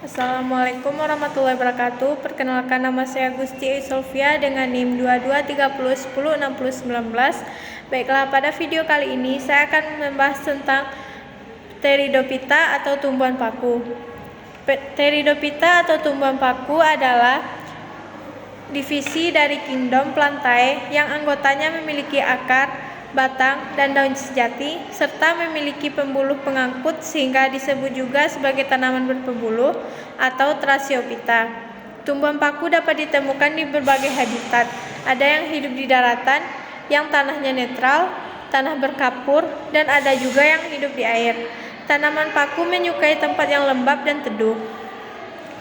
Assalamualaikum warahmatullahi wabarakatuh. Perkenalkan, nama saya Gusti Sylvia dengan NIM 2230106019. Baiklah, pada video kali ini saya akan membahas tentang Pteridophyta atau tumbuhan paku. Pteridophyta atau tumbuhan paku adalah divisi dari kingdom Plantae yang anggotanya memiliki akar, batang, dan daun sejati, serta memiliki pembuluh pengangkut sehingga disebut juga sebagai tanaman berpembuluh atau Thraciophyta. Tumbuhan paku dapat ditemukan di berbagai habitat. Ada yang hidup di daratan, yang tanahnya netral, tanah berkapur, dan ada juga yang hidup di air. Tanaman paku menyukai tempat yang lembab dan teduh.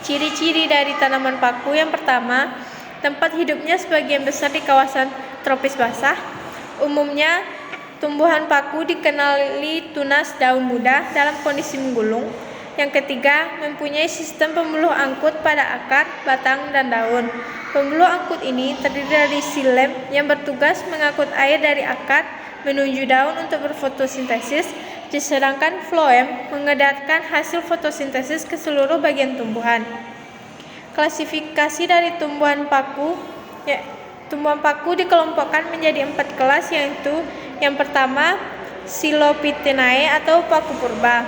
Ciri-ciri dari tanaman paku: yang pertama, tempat hidupnya sebagian besar di kawasan tropis basah. Umumnya, tumbuhan paku dikenali tunas daun muda dalam kondisi menggulung. Yang ketiga, mempunyai sistem pembuluh angkut pada akar, batang, dan daun. Pembuluh angkut ini terdiri dari xilem yang bertugas mengangkut air dari akar menuju daun untuk berfotosintesis, sedangkan floem mengedarkan hasil fotosintesis ke seluruh bagian tumbuhan. Klasifikasi dari tumbuhan paku, tumbuhan paku dikelompokkan menjadi 4 kelas, yaitu yang pertama, Silophytinae atau paku purba.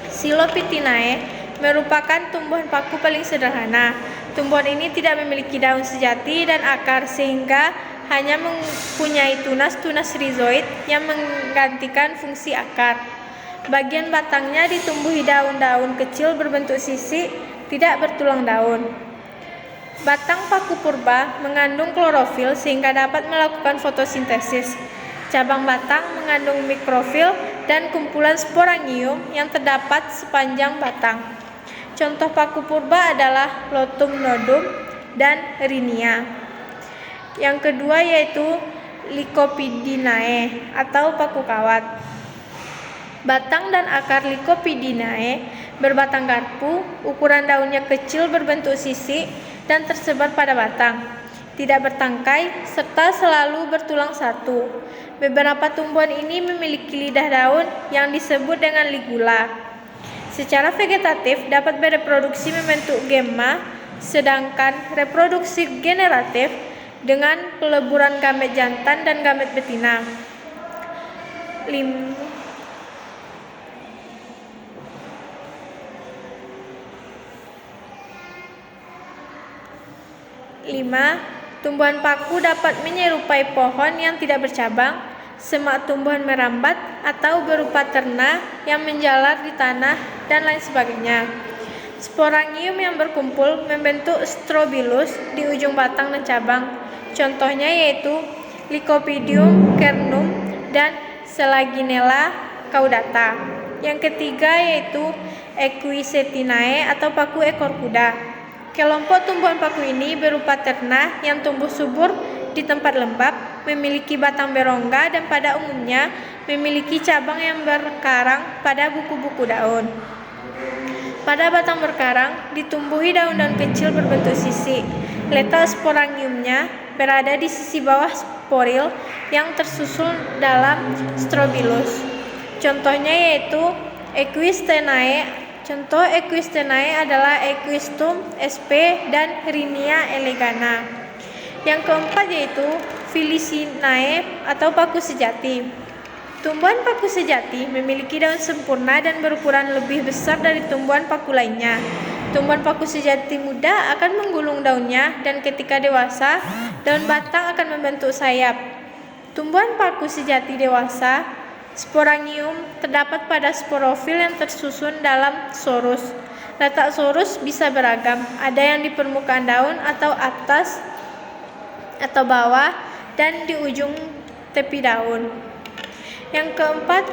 Silophytinae merupakan tumbuhan paku paling sederhana. Tumbuhan ini tidak memiliki daun sejati dan akar, sehingga hanya mempunyai tunas-tunas rizoid yang menggantikan fungsi akar. Bagian batangnya ditumbuhi daun-daun kecil berbentuk sisik, tidak bertulang daun. Batang paku purba mengandung klorofil sehingga dapat melakukan fotosintesis. Cabang batang mengandung mikrofil dan kumpulan sporangium yang terdapat sepanjang batang. Contoh paku purba adalah Lotum nodum dan Rhinia. Yang kedua yaitu Lycophyidinae atau paku kawat. Batang dan akar Lycophyidinae berbatang garpu, ukuran daunnya kecil berbentuk sisik dan tersebar pada batang, tidak bertangkai, serta selalu bertulang satu. Beberapa tumbuhan ini memiliki lidah daun yang disebut dengan ligula. Secara vegetatif dapat bereproduksi membentuk gemma, sedangkan reproduksi generatif dengan peleburan gamet jantan dan gamet betina. 5. Tumbuhan paku dapat menyerupai pohon yang tidak bercabang, semak tumbuhan merambat, atau berupa terna yang menjalar di tanah, dan lain sebagainya. Sporangium yang berkumpul membentuk strobilus di ujung batang dan cabang. Contohnya yaitu Lycopodium cernum dan Selaginella caudata. Yang ketiga yaitu Equisetinae atau paku ekor kuda. Kelompok tumbuhan paku ini berupa terna yang tumbuh subur di tempat lembab, memiliki batang berongga, dan pada umumnya memiliki cabang yang berkarang pada buku-buku daun. Pada batang berkarang ditumbuhi daun-daun kecil berbentuk sisik. Letak sporangiumnya berada di sisi bawah sporil yang tersusul dalam strobilus. Contohnya yaitu Equistenae. Contoh Equistenae adalah Equistum sp dan Rhinia elegana. Yang keempat yaitu Filicinae atau paku sejati. Tumbuhan paku sejati memiliki daun sempurna dan berukuran lebih besar dari tumbuhan paku lainnya. Tumbuhan paku sejati muda akan menggulung daunnya, dan ketika dewasa, daun batang akan membentuk sayap. Tumbuhan paku sejati dewasa, sporangium terdapat pada sporofil yang tersusun dalam sorus. Letak sorus bisa beragam, ada yang di permukaan daun atau atas atau bawah dan di ujung tepi daun. Yang keempat,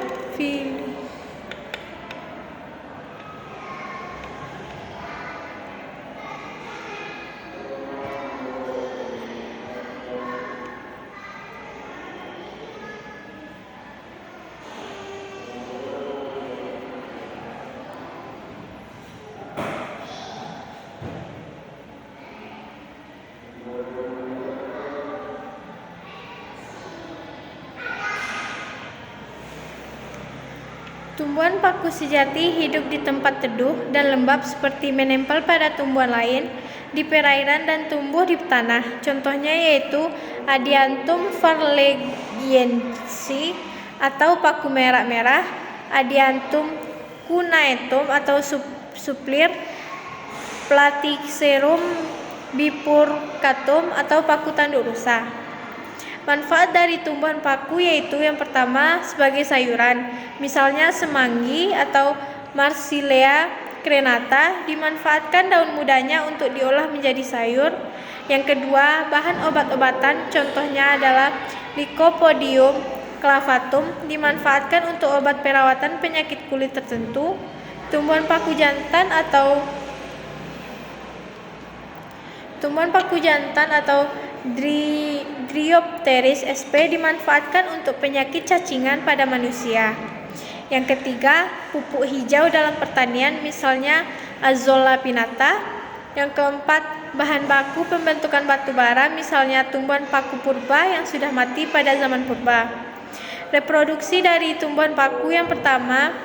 Tumbuhan paku sejati hidup di tempat teduh dan lembab seperti menempel pada tumbuhan lain di perairan dan tumbuh di tanah. Contohnya yaitu Adiantum farlegiensis atau paku merah-merah, Adiantum cuneatum atau suplir, Platycerum bifurcatum atau paku tanduk rusa. Manfaat dari tumbuhan paku yaitu yang pertama sebagai sayuran, misalnya semanggi atau Marsilea crenata dimanfaatkan daun mudanya untuk diolah menjadi sayur. Yang kedua, bahan obat-obatan, contohnya adalah Lycopodium clavatum dimanfaatkan untuk obat perawatan penyakit kulit tertentu. Tumbuhan paku jantan atau Dryopteris sp dimanfaatkan untuk penyakit cacingan pada manusia. Yang ketiga, pupuk hijau dalam pertanian, misalnya Azolla pinnata. Yang keempat, bahan baku pembentukan batu bara, misalnya tumbuhan paku purba yang sudah mati pada zaman purba. Reproduksi dari tumbuhan paku, yang pertama,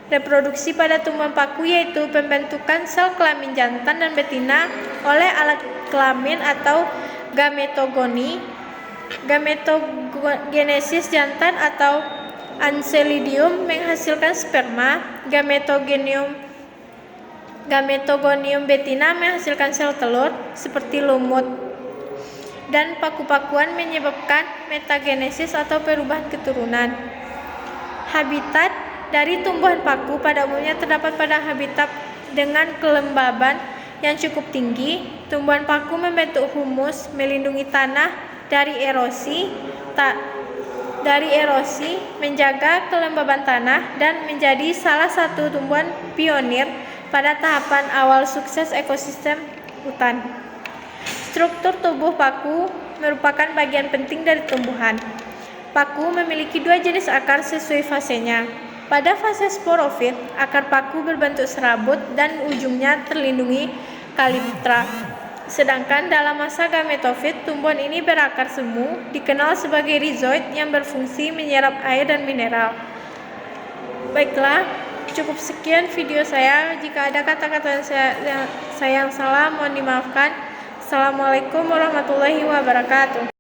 reproduksi pada tumbuhan paku yaitu pembentukan sel kelamin jantan dan betina oleh alat kelamin atau gametogoni. Gametogenesis jantan atau Anselidium menghasilkan sperma, Gametogonium betina menghasilkan sel telur seperti lumut, dan paku-pakuan menyebabkan metagenesis atau perubahan keturunan. Habitat dari tumbuhan paku pada umumnya terdapat pada habitat dengan kelembaban yang cukup tinggi. Tumbuhan paku membentuk humus, melindungi tanah dari erosi, menjaga kelembaban tanah, dan menjadi salah satu tumbuhan pionir pada tahapan awal sukses ekosistem hutan. Struktur tubuh paku merupakan bagian penting dari tumbuhan. Paku memiliki dua jenis akar sesuai fasenya. Pada fase sporofit, akar paku berbentuk serabut dan ujungnya terlindungi kalyptra. Sedangkan dalam masa gametofit, tumbuhan ini berakar semu, dikenal sebagai rhizoid yang berfungsi menyerap air dan mineral. Baiklah, cukup sekian video saya. Jika ada kata-kata saya yang salah, mohon dimaafkan. Assalamualaikum warahmatullahi wabarakatuh.